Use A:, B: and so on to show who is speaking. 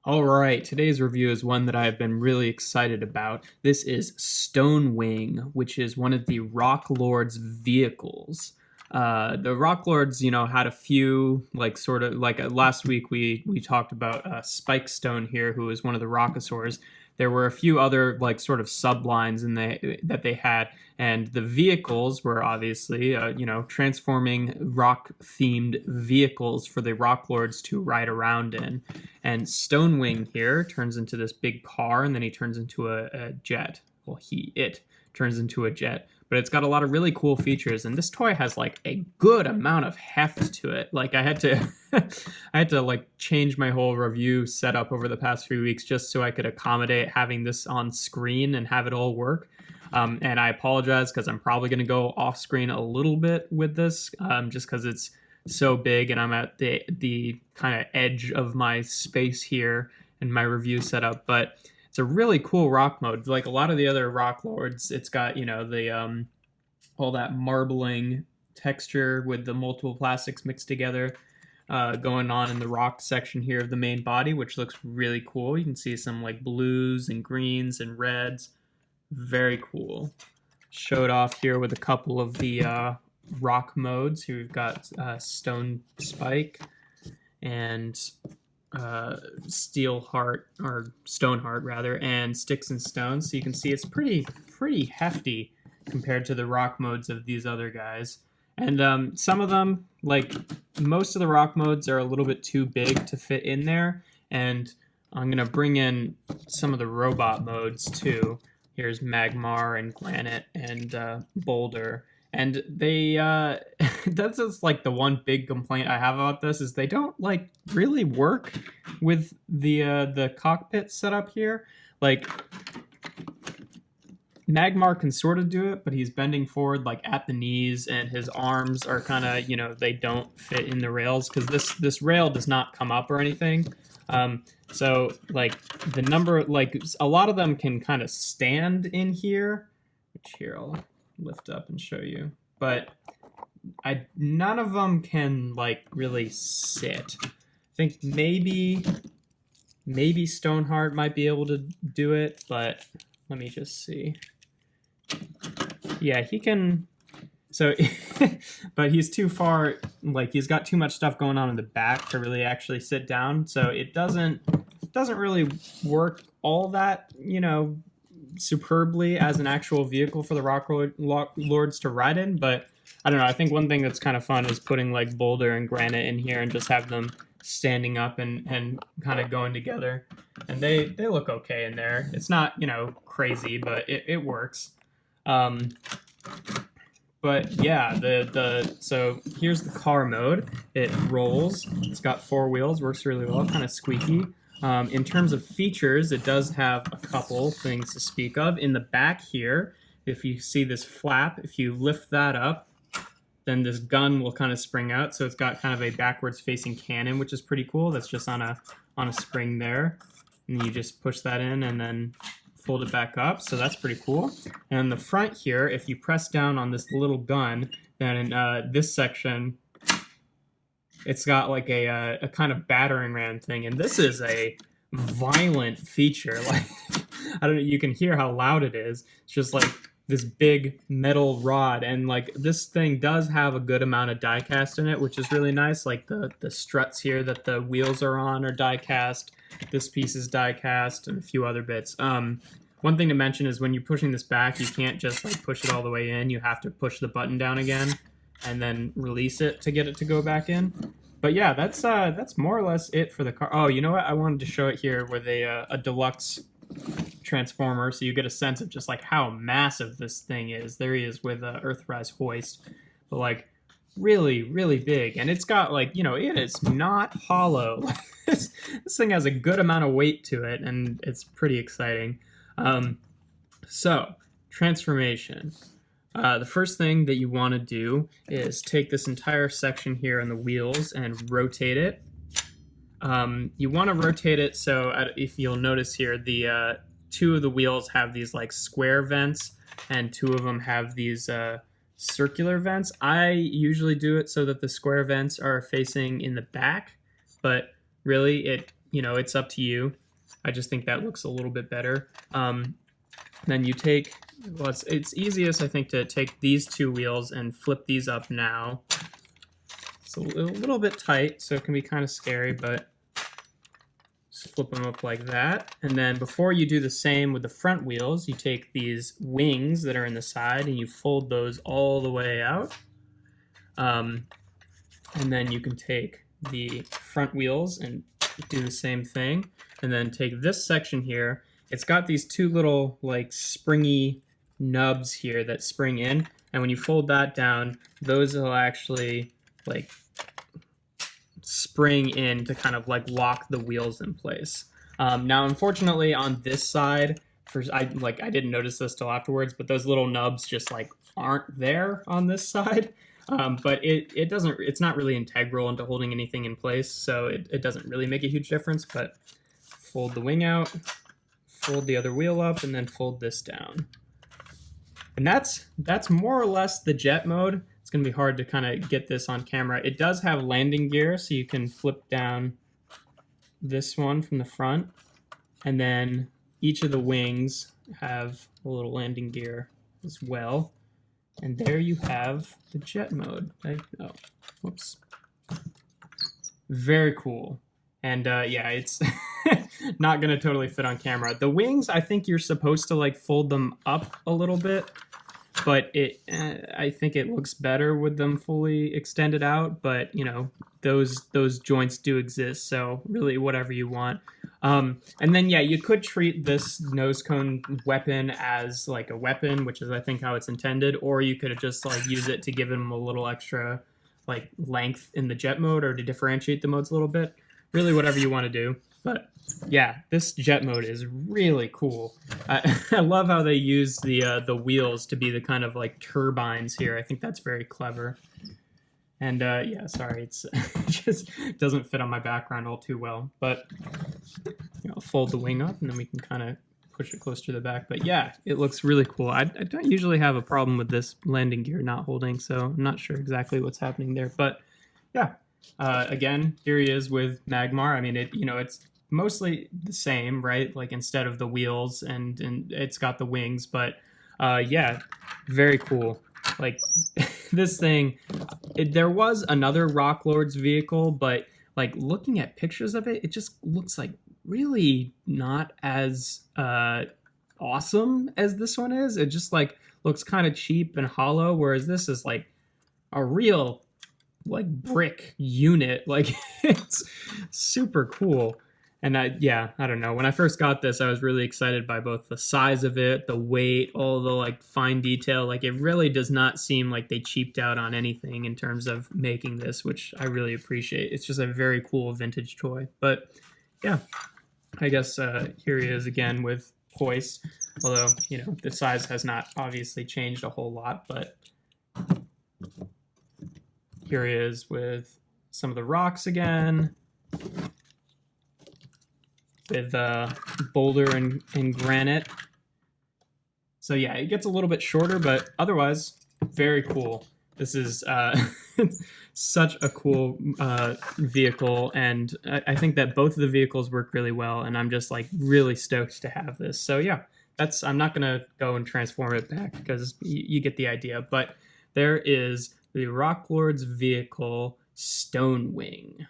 A: All right, today's review is one that I have been really excited about. This is Stonewing, which is one of the Rock Lord's vehicles. The Rock Lords, had a few sort of last week we talked about Spike Stone here, who is one of the Rockosaurs. There were a few other sort of sublines that they had, and the vehicles were obviously transforming rock themed vehicles for the Rock Lords to ride around in. And Stonewing here turns into this big car, and then he turns into a jet. Well, it turns into a jet, but it's got a lot of really cool features, and this toy has a good amount of heft to it. I had to I had to change my whole review setup over the past few weeks just so I could accommodate having this on screen and have it all work. And I apologize because I'm probably going to go off screen a little bit with this, just because it's so big and I'm at the kind of edge of my space here in my review setup. But it's a really cool rock mode. Like a lot of the other Rock Lords, it's got the all that marbling texture with the multiple plastics mixed together going on in the rock section here of the main body, which looks really cool. You can see some blues and greens and reds. Very cool. Showed off here with a couple of the rock modes. Here we've got Stone Spike and Steel Heart, or Stone Heart rather, and Sticks and Stones. So you can see it's pretty hefty compared to the rock modes of these other guys. And some of them, most of the rock modes, are a little bit too big to fit in there. And I'm gonna bring in some of the robot modes too. Here's Magmar and Granite and Boulder. And they, that's just the one big complaint I have about this is they don't really work with the cockpit setup here. Magmar can sort of do it, but he's bending forward at the knees, and his arms are kind of, they don't fit in the rails because this rail does not come up or anything. So the number, a lot of them can kind of stand in here, which here I'll lift up and show you, but none of them can really sit. I think maybe Stoneheart might be able to do it, but let me just see. Yeah, he can. So, but he's too far. He's got too much stuff going on in the back to really actually sit down. So it doesn't really work all that superbly as an actual vehicle for the Rock Lords to ride in. But I don't know. I think one thing that's kind of fun is putting Boulder and Granite in here and just have them standing up and kind of going together. And they look okay in there. It's not crazy, but it works. But yeah, so here's the car mode. It rolls. It's got 4 wheels. Works really well. Kind of squeaky. In terms of features, it does have a couple things to speak of. In the back here, if you see this flap, if you lift that up, then this gun will kind of spring out. So it's got kind of a backwards facing cannon, which is pretty cool. That's just on a spring there. And you just push that in and then fold it back up. So that's pretty cool. And in the front here, if you press down on this little gun, then in this section, it's got a kind of battering ram thing. And this is a violent feature. I don't know, you can hear how loud it is. It's just this big metal rod, and this thing does have a good amount of die cast in it, which is really nice. The struts here that the wheels are on are die cast. This piece is die cast, and a few other bits. One thing to mention is when you're pushing this back, you can't just push it all the way in. You have to push the button down again and then release it to get it to go back in. But yeah, that's more or less it for the car. Oh, you know what? I wanted to show it here with a deluxe transformer, so you get a sense of just how massive this thing is. There he is with Earthrise hoist, but really big, and it's got it is not hollow. this thing has a good amount of weight to it, and it's pretty exciting. So transformation. The first thing that you want to do is take this entire section here on the wheels and rotate it. You want to rotate it so if you'll notice here, the 2 of the wheels have these square vents, and 2 of them have these circular vents. I usually do it so that the square vents are facing in the back, but really it it's up to you. I just think that looks a little bit better. Then you take, well, it's easiest, I think, to take these two wheels and flip these up now. It's a little bit tight, so it can be kind of scary, but just flip them up like that. And then before you do the same with the front wheels, you take these wings that are in the side and you fold those all the way out. And then you can take the front wheels and do the same thing. And then take this section here. It's got these two little like springy nubs here that spring in. And when you fold that down, those will actually like spring in to kind of like lock the wheels in place. Now, unfortunately, on this side, I didn't notice this till afterwards, but those little nubs just like aren't there on this side. But it's not really integral into holding anything in place, so it doesn't really make a huge difference. But fold the wing out, fold the other wheel up, and then fold this down. And that's more or less the jet mode. It's going to be hard to kind of get this on camera. It does have landing gear, so you can flip down this one from the front, and then each of the wings have a little landing gear as well. And there you have the jet mode. Whoops. Very cool. And yeah, it's not going to totally fit on camera. The wings, I think you're supposed to like fold them up a little bit, but I think it looks better with them fully extended out. But those joints do exist, so really whatever you want. And then yeah, you could treat this nose cone weapon as like a weapon, which is I think how it's intended, or you could just like use it to give them a little extra like length in the jet mode or to differentiate the modes a little bit. Really whatever you want to do. But yeah, this jet mode is really cool. I love how they use the wheels to be the kind of like turbines here. I think that's very clever. And yeah, sorry, it just doesn't fit on my background all too well. But fold the wing up and then we can kind of push it close to the back. But yeah, it looks really cool. I don't usually have a problem with this landing gear not holding, so I'm not sure exactly what's happening there. But yeah, again, here he is with Magmar. I mean, it's mostly the same, right? Like instead of the wheels and it's got the wings, but yeah, very cool. Like this thing, there was another Rock Lord's vehicle, but like looking at pictures of it, it just looks like really not as awesome as this one is. It just like looks kind of cheap and hollow, whereas this is like a real like brick unit. Like it's super cool. And I don't know. When I first got this, I was really excited by both the size of it, the weight, all the like fine detail. Like it really does not seem like they cheaped out on anything in terms of making this, which I really appreciate. It's just a very cool vintage toy. But yeah, I guess here he is again with Hoist. Although, the size has not obviously changed a whole lot, but here he is with some of the rocks again. With boulder and granite. So yeah, it gets a little bit shorter, but otherwise very cool. This is such a cool vehicle, and I think that both of the vehicles work really well, and I'm just like really stoked to have this. So yeah, I'm not gonna go and transform it back because you get the idea. But there is the Rock Lord's vehicle Stone Wing.